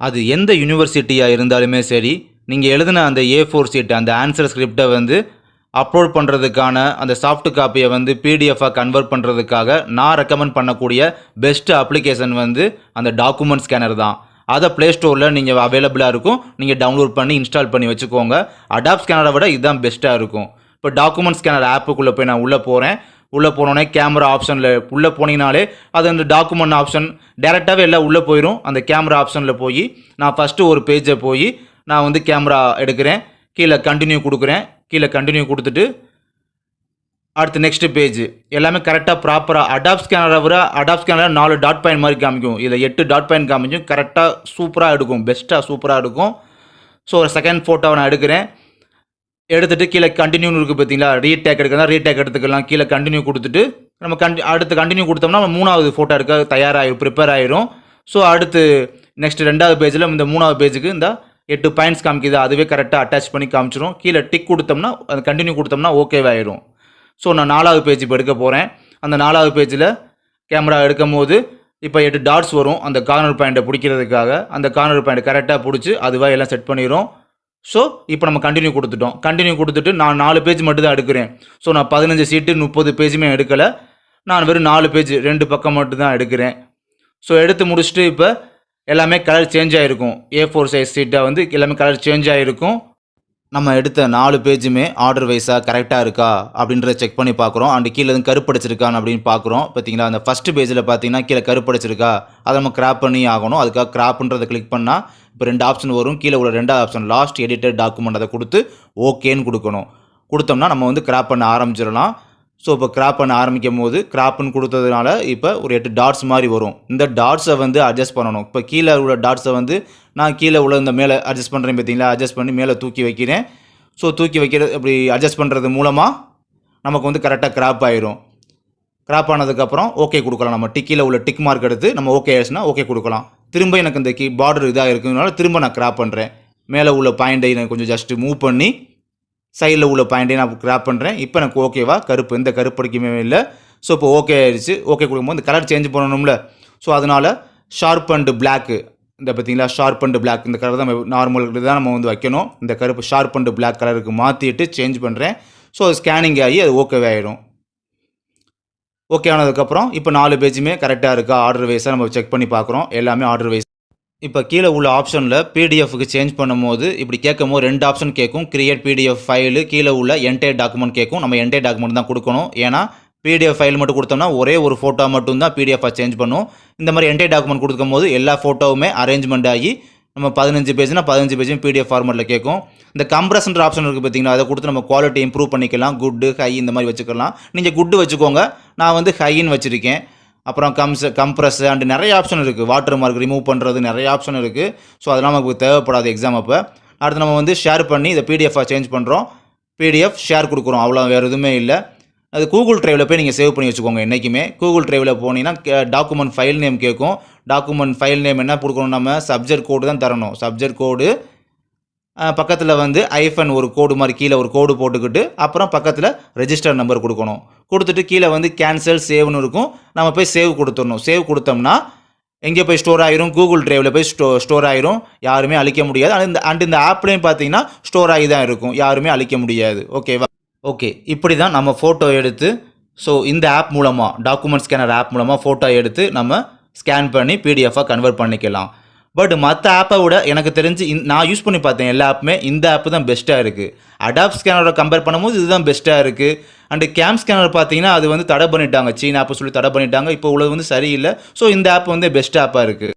அது எந்த யூனிவர்சிட்டியாக இருந்தாலுமே சரி, நீங்கள் எழுதின அந்த A4 ஷீட் அந்த ஆன்சர் ஸ்கிரிப்டை வந்து அப்லோட் பண்ணுறதுக்கான அந்த சாஃப்ட் காப்பியை வந்து பிடிஎஃபாக கன்வெர்ட் பண்ணுறதுக்காக நான் ரெக்கமெண்ட் பண்ணக்கூடிய பெஸ்ட் அப்ளிகேஷன் வந்து அந்த டாக்குமெண்ட் ஸ்கேனர் தான். அதை ப்ளே ஸ்டோரில் நீங்கள் அவைலபிளாக இருக்கும். நீங்கள் டவுன்லோட் பண்ணி இன்ஸ்டால் பண்ணி வச்சுக்கோங்க. அடாப் ஸ்கேனரை விட இதுதான் பெஸ்ட்டாக இருக்கும். இப்போ டாக்குமெண்ட் ஸ்கேனர் ஆப்புக்குள்ளே போய் நான் உள்ளே போகிறேன். உள்ளே போனோடனே கேமரா ஆப்ஷனில் உள்ளே போனீங்கனாலே அது அந்த டாக்குமெண்ட் ஆப்ஷன் டேரெக்டாகவே எல்லாம் உள்ளே போயிடும். அந்த கேமரா ஆப்ஷனில் போய் நான் ஃபஸ்ட்டு ஒரு பேஜை போய் நான் வந்து கேமரா எடுக்கிறேன். கீழே கண்டினியூ கொடுக்குறேன். கீழே கண்டினியூ கொடுத்துட்டு அடுத்து நெக்ஸ்ட் பேஜ் எல்லாமே கரெக்டாக ப்ராப்பராக அடாப் ஸ்கேனரில் 4 டாட் பாயிண்ட் மாதிரி காமிக்கும். இதில் 8 டாட் பாயிண்ட் காமிக்கும். கரெக்டாக சூப்பராக எடுக்கும். பெஸ்ட்டாக சூப்பராக எடுக்கும். ஸோ ஒரு செகண்ட் ஃபோட்டோவை நான் எடுக்கிறேன். எடுத்துகிட்டு கீழே கண்டினியூன்னு இருக்குது பார்த்தீங்களா, ரீடேக் எடுக்கலாம், ரீடேக் எடுத்துக்கலாம். கீழே கண்டினியூ கொடுத்துட்டு நம்ம அடுத்து கண்டினியூ கொடுத்தோம்னா நம்ம 3வது ஃபோட்டோ எடுக்க தயாராகிடும், ப்ரிப்பேர் ஆகிரும். ஸோ அடுத்து நெக்ஸ்ட் 2வது பேஜில் இந்த 3வது பேஜுக்கு இந்த 8 பாயிண்ட்ஸ் காமிக்குது. அதுவே கரெக்டாக அட்டாச் பண்ணி காமிச்சிடும். கீழே டிக் கொடுத்தோம்னா அது கண்டினியூ கொடுத்தோம்னா ஓகேவாயிடும். ஸோ நான் 4வது பேஜ் இப்போ எடுக்க போகிறேன். அந்த 4வது பேஜில் கேமரா எடுக்கும் போது இப்போ 8 டாட்ஸ் வரும். அந்த கார்னர் பாயிண்ட்டை பிடிக்கிறதுக்காக அந்த கார்னர் பாயிண்ட் கரெக்டாக பிடிச்சி அதுவாக எல்லாம் செட் பண்ணிடும். ஸோ இப்போ நம்ம கண்டினியூ கொடுத்துட்டோம். கண்டினியூ கொடுத்துட்டு நான் 4 பேஜ் மட்டும் தான் எடுக்கிறேன். ஸோ நான் 15 சீட்டு 30 பேஜுமே எடுக்கலை. நான் வெறும் 4 பேஜ் 2 பக்கம் மட்டும் தான் எடுக்கிறேன். ஸோ எடுத்து முடிச்சுட்டு இப்போ எல்லாமே கலர் சேஞ்ச் ஆகிருக்கும். A4 சைஸ் சீட்டை வந்து எல்லாமே கலர் சேஞ்ச் ஆகிருக்கும். நம்ம எடுத்த 4 பேஜுமே ஆர்டர் வைஸாக கரெக்டாக இருக்கா அப்படின்றத செக் பண்ணி பார்க்குறோம். அண்டு கீழே எதுவும் கருப்படிச்சிருக்கான்னு அப்படின்னு பார்க்குறோம். பார்த்தீங்களா, அந்த ஃபஸ்ட்டு பேஜில் பார்த்தீங்கன்னா கீழே கருப்படிச்சிருக்கா, அதை நம்ம கிராப் பண்ணி ஆகணும். அதுக்காக கிராப்ன்றதை கிளிக் பண்ணால் இப்போ 2 ஆப்ஷன் வரும். கீழே உள்ள 2வது ஆப்ஷன் லாஸ்ட் எடிட்டட் டாக்குமெண்ட் அதை கொடுத்து ஓகேன்னு கொடுக்கணும். கொடுத்தோம்னா நம்ம வந்து கிராப் பண்ண ஆரம்பிச்சிடலாம். ஸோ இப்போ கிராப் பண்ண ஆரம்பிக்கும் போது கிராப்னு கொடுத்ததுனால இப்போ ஒரு 8 டாட்ஸ் மாதிரி வரும். இந்த டாட்ஸை வந்து அட்ஜஸ்ட் பண்ணணும். இப்போ கீழே உள்ள டாட்ஸை வந்து நான் கீழே உள்ள இந்த மேலே அட்ஜஸ்ட் பண்ணுறேன் பார்த்தீங்களா, அட்ஜஸ்ட் பண்ணி மேலே தூக்கி வைக்கிறேன். ஸோ தூக்கி வைக்கிறது இப்படி அட்ஜஸ்ட் பண்ணுறது மூலமாக நமக்கு வந்து கரெக்டாக கிராப் ஆயிரும். கிராப் ஆனதுக்கப்புறம் ஓகே கொடுக்கலாம். நம்ம டிக்கியில் உள்ள டிக் மார்க் எடுத்து நம்ம ஓகே ஆயிடுச்சுன்னா ஓகே கொடுக்கலாம். திரும்ப எனக்கு இந்த பார்டர் இதாக இருக்கிறதுனால திரும்ப நான் கிராப் பண்ணுறேன். மேலே உள்ள பாயிண்டை நான் கொஞ்சம் ஜஸ்ட்டு மூவ் பண்ணி சைடில் உள்ள பாயிண்டை நான் கிராப் பண்ணுறேன். இப்போ எனக்கு ஓகேவா, கருப்பு எந்த கருப்படிக்குமே இல்லை. ஸோ இப்போ ஓகே ஆயிடுச்சு. ஓகே கொடுக்கும்போது இந்த கலர் சேஞ்ச் பண்ணணும்ல. ஸோ அதனால் ஷார்ப் அண்டு பிளாக்கு இந்த பார்த்தீங்களா, ஷார்ப் அண்டு பிளாக் இந்த கலர் தான் நார்மல் தான் நம்ம வந்து வைக்கணும். இந்த கருப்பு ஷார்ப் அண்டு பிளாக் கலருக்கு மாற்றிட்டு சேஞ்ச் பண்ணுறேன். ஸோ அது ஸ்கேனிங் ஆகி அது ஓகேவே ஆகிடும். ஓகே ஆனதுக்கப்புறம் இப்போ 4 பேஜுமே கரெக்டாக இருக்கா ஆர்டர் வைஸாக நம்ம செக் பண்ணி பார்க்குறோம். எல்லாமே ஆர்டர் வைஸ். இப்போ கீழே உள்ள ஆப்ஷனில் பிடிஎஃப்க்கு சேஞ்ச் பண்ணும்போது இப்படி கேட்கும் போது 2 ஆப்ஷன் கேட்கும். கிரியேட் பிடிஎஃப் ஃபைலு, கீழே உள்ள என்டையர் டாக்குமெண்ட் கேட்கும். நம்ம என்டையர் டாக்குமெண்ட் தான் கொடுக்கணும். ஏன்னா பிடிஎஃப் ஃபைல் மட்டும் கொடுத்தோம்னா ஒரே ஒரு ஃபோட்டோ மட்டும் தான் பிடிஎஃபாக சேஞ்ச் பண்ணும். இந்த மாதிரி என்டையர் டாக்குமெண்ட் கொடுக்கும் போது எல்லா ஃபோட்டோவுமே அரேஞ்ச்மெண்ட் ஆகி நம்ம 15 பேஜ்னா 15 பேஜும் பிடிஎஃப் ஃபார்மெட்டில் கேட்கும். இந்த கம்ப்ரஸ்ன்ற ஆப்ஷன் இருக்குது பார்த்தீங்களா, அதை கொடுத்து நம்ம குவாலிட்டி இம்ப்ரூவ் பண்ணிக்கலாம். குட்டு ஹை இந்த மாதிரி வச்சுக்கலாம். நீங்கள் குட்டு வச்சுக்கோங்க. நான் வந்து ஹைன்னு வச்சுருக்கேன். அப்புறம் கம்ப்ரஸ் அண்ட் நிறைய ஆப்ஷன் இருக்குது. வாட்டர் மார்க் ரிமூவ் பண்ணுறது நிறைய ஆப்ஷன் இருக்குது. ஸோ அதெல்லாம் நமக்கு தேவைப்படாது எக்ஸாம் அப்போ. அடுத்து நம்ம வந்து ஷேர் பண்ணி இதை பிடிஎஃபாக சேஞ்ச் பண்ணுறோம். பிடிஎஃப் ஷேர் கொடுக்குறோம். அவ்வளோ வேறு எதுவுமே இல்லை. அது கூகுள் ட்ரைவில் போய் நீங்கள் சேவ் பண்ணி வச்சுக்கோங்க. என்றைக்குமே கூகுள் ட்ரைவில் போனீங்கன்னா டாக்குமெண்ட் ஃபைல் நேம் கேட்கும். டாக்குமெண்ட் ஃபைல் நேம் என்ன கொடுக்கணும், நம்ம சப்ஜெக்ட் கோடு தான் தரணும். சப்ஜெக்ட் கோடு பக்கத்தில் வந்து ஐஃபன் ஒரு கோடு மாதிரி கீழே ஒரு கோடு போட்டுக்கிட்டு அப்புறம் பக்கத்தில் ரெஜிஸ்டர் நம்பர் கொடுக்கணும். கொடுத்துட்டு கீழே வந்து கேன்சல் சேவ்னு இருக்கும். நம்ம போய் சேவ் கொடுத்துடணும். சேவ் கொடுத்தோம்னா எங்கே போய் ஸ்டோர் ஆயிரும், கூகுள் ட்ரைவில் போய் ஸ்டோர் ஆயிரும். யாருமே அழிக்க முடியாது. இந்த ஆப்லேயும் பார்த்தீங்கன்னா ஸ்டோர் ஆகி தான் இருக்கும். யாருமே அழிக்க முடியாது. ஓகேவா? ஓகே, இப்படி தான் நம்ம ஃபோட்டோ எடுத்து ஸோ இந்த ஆப் மூலமாக டாக்குமெண்ட் ஸ்கேனர் ஆப் மூலமாக ஃபோட்டோ எடுத்து நம்ம ஸ்கேன் பண்ணி பிடிஎஃபாக கன்வெர்ட் பண்ணிக்கலாம். பட் மற்ற ஆப்பை விட எனக்கு தெரிஞ்சு நான் யூஸ் பண்ணி பார்த்தேன் எல்லா ஆப்புமே இந்த ஆப்பு தான் பெஸ்ட்டாக இருக்குது. அடாப் ஸ்கேனரோட கம்பேர் பண்ணும்போது இதுதான் பெஸ்ட்டாக இருக்குது. அண்டு கேம் ஸ்கேனர் பார்த்தீங்கன்னா அது வந்து தடை பண்ணிட்டாங்க. சீனா ஆப்பை சொல்லி தடை பண்ணிட்டாங்க. இப்போ உள்ளது வந்து சரியில்லை. ஸோ இந்த ஆப் வந்து பெஸ்ட் ஆப்பாக இருக்குது.